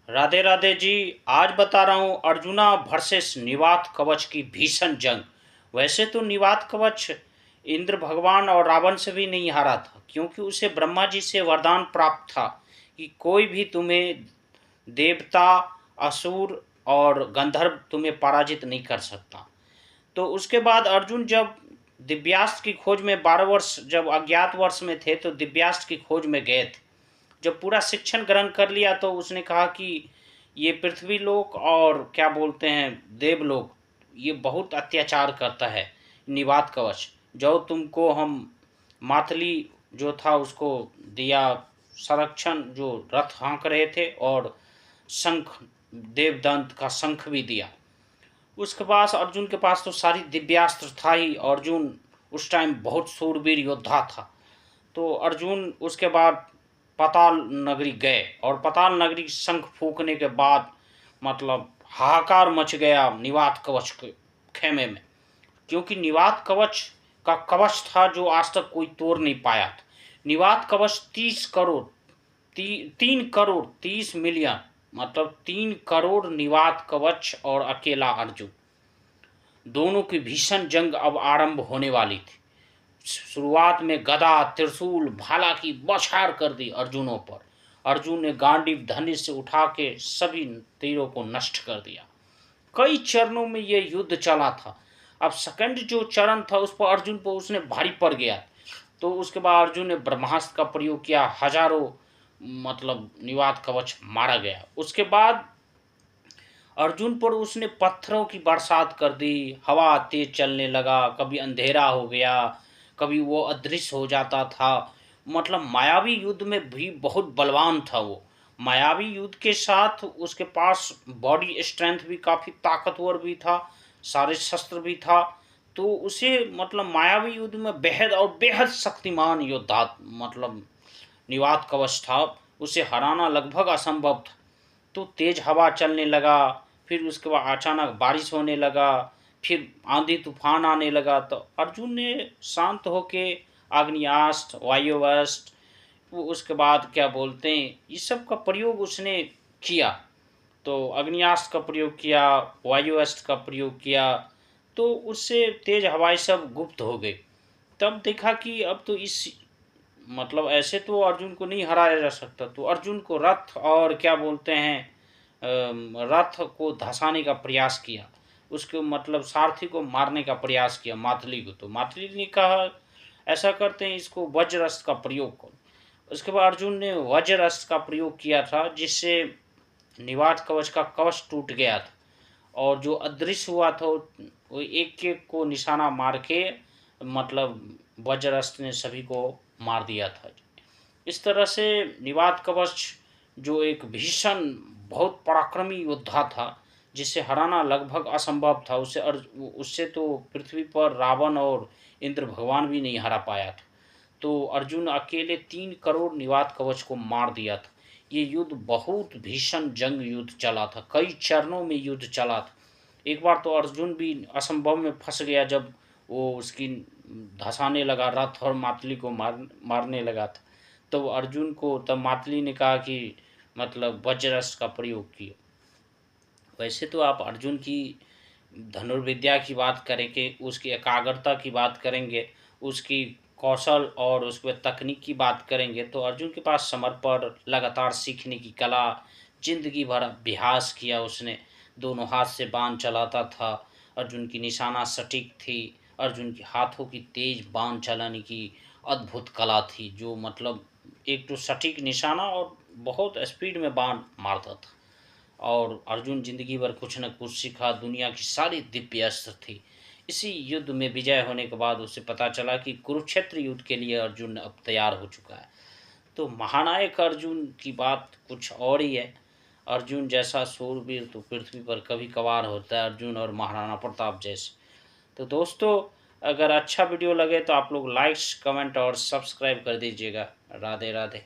राधे राधे जी। आज बता रहा हूँ अर्जुना वर्सेस निवात कवच की भीषण जंग। वैसे तो निवात कवच इंद्र भगवान और रावण से भी नहीं हारा था, क्योंकि उसे ब्रह्मा जी से वरदान प्राप्त था कि कोई भी तुम्हें देवता, असुर और गंधर्व तुम्हें पराजित नहीं कर सकता। तो उसके बाद अर्जुन जब दिव्यास्त्र की खोज में 12 वर्ष जब अज्ञातवास में थे, तो दिव्यास्त्र की खोज में गए थे। जब पूरा शिक्षण ग्रहण कर लिया तो उसने कहा कि ये पृथ्वी लोक और क्या बोलते हैं देवलोक, ये बहुत अत्याचार करता है। निवात कवच जो तुमको हम मातली जो था उसको दिया संरक्षण, जो रथ हाँक रहे थे, और शंख, देवदंत का शंख भी दिया। उसके पास, अर्जुन के पास तो सारी दिव्यास्त्र था ही। अर्जुन उस टाइम बहुत शूरवीर योद्धा था। तो अर्जुन उसके बाद पाताल नगरी गए, और पाताल नगरी शंख फूकने के बाद मतलब हाहाकार मच गया निवात कवच के खेमे में, क्योंकि निवात कवच का कवच था जो आज तक कोई तोड़ नहीं पाया था। निवात कवच 30 करोड़, 3 करोड़ 30 मिलियन, मतलब 3 करोड़ निवात कवच और अकेला अर्जुन, दोनों की भीषण जंग अब आरंभ होने वाली थी। शुरुआत में गदा, त्रिशूल, भाला की बौछार कर दी अर्जुनों पर। अर्जुन ने गांडीव धनुष से उठा के सभी तीरों को नष्ट कर दिया। कई चरणों में यह युद्ध चला था। अब सेकंड जो चरण था उस पर अर्जुन पर उसने भारी पड़ गया। तो उसके बाद अर्जुन ने ब्रह्मास्त्र का प्रयोग किया, हजारों मतलब निवात कवच मारा गया। उसके बाद अर्जुन पर उसने पत्थरों की बरसात कर दी। हवा तेज चलने लगा, कभी अंधेरा हो गया, कभी वो अदृश्य हो जाता था। मतलब मायावी युद्ध में भी बहुत बलवान था वो। मायावी युद्ध के साथ उसके पास बॉडी स्ट्रेंथ भी काफ़ी ताकतवर भी था, सारे शस्त्र भी था। तो उसे मतलब मायावी युद्ध में बेहद और बेहद शक्तिमान योद्धा मतलब निवात कवच था। उसे हराना लगभग असंभव था। तो तेज हवा चलने लगा, फिर उसके बाद अचानक बारिश होने लगा, फिर आंधी तूफान आने लगा। तो अर्जुन ने शांत होके आग्नेयास्त्र, वायुअस्त्र, वो उसके बाद क्या बोलते हैं इस सब का प्रयोग उसने किया। तो अग्नियास्त्र का प्रयोग किया, वायुअस्त्र का प्रयोग किया। तो उससे तेज हवाएं सब गुप्त हो गई। तब देखा कि अब तो इस मतलब ऐसे तो अर्जुन को नहीं हराया जा सकता। तो अर्जुन को रथ और क्या बोलते हैं रथ को धंसाने का प्रयास किया। उसको मतलब सारथी को मारने का प्रयास किया, मातली को। तो मातली ने कहा ऐसा करते हैं, इसको वज्र अस्त्र का प्रयोग करो। उसके बाद अर्जुन ने वज्र अस्त्र का प्रयोग किया था, जिससे निवात कवच का कवच टूट गया था। और जो अदृश्य हुआ था वो एक एक को निशाना मार के मतलब वज्र अस्त्र ने सभी को मार दिया था। इस तरह से निवात कवच जो एक भीषण बहुत पराक्रमी योद्धा था, जिसे हराना लगभग असंभव था। उससे तो पृथ्वी पर रावण और इंद्र भगवान भी नहीं हरा पाया था। तो अर्जुन अकेले 3 करोड़ निवात कवच को मार दिया था। ये युद्ध बहुत भीषण जंग युद्ध चला था, कई चरणों में युद्ध चला था। एक बार तो अर्जुन भी असंभव में फंस गया, जब वो उसकी धंसाने लगा रथ और मातली को मारने लगा था। तो अर्जुन को तब मातली ने कहा कि मतलब वज्रस्त्र का प्रयोग किया। वैसे तो आप अर्जुन की धनुर्विद्या की बात करेंगे, उसकी एकाग्रता की बात करेंगे, उसकी कौशल और उसके तकनीक की बात करेंगे, तो अर्जुन के पास समर्पण, लगातार सीखने की कला, जिंदगी भर अभ्यास किया उसने। दोनों हाथ से बाण चलाता था। अर्जुन की निशाना सटीक थी। अर्जुन के हाथों की तेज बाण चलाने की अद्भुत कला थी, जो मतलब एक तो सटीक निशाना और बहुत स्पीड में बाण मारता था। और अर्जुन जिंदगी भर कुछ न कुछ सीखा, दुनिया की सारी दिव्य अस्त्र थी। इसी युद्ध में विजय होने के बाद उसे पता चला कि कुरुक्षेत्र युद्ध के लिए अर्जुन अब तैयार हो चुका है। तो महानायक अर्जुन की बात कुछ और ही है। अर्जुन जैसा शूरवीर तो पृथ्वी पर कभी कभार होता है, अर्जुन और महाराणा प्रताप जैसे। तो दोस्तों, अगर अच्छा वीडियो लगे तो आप लोग लाइक्स, कमेंट और सब्सक्राइब कर दीजिएगा। राधे राधे।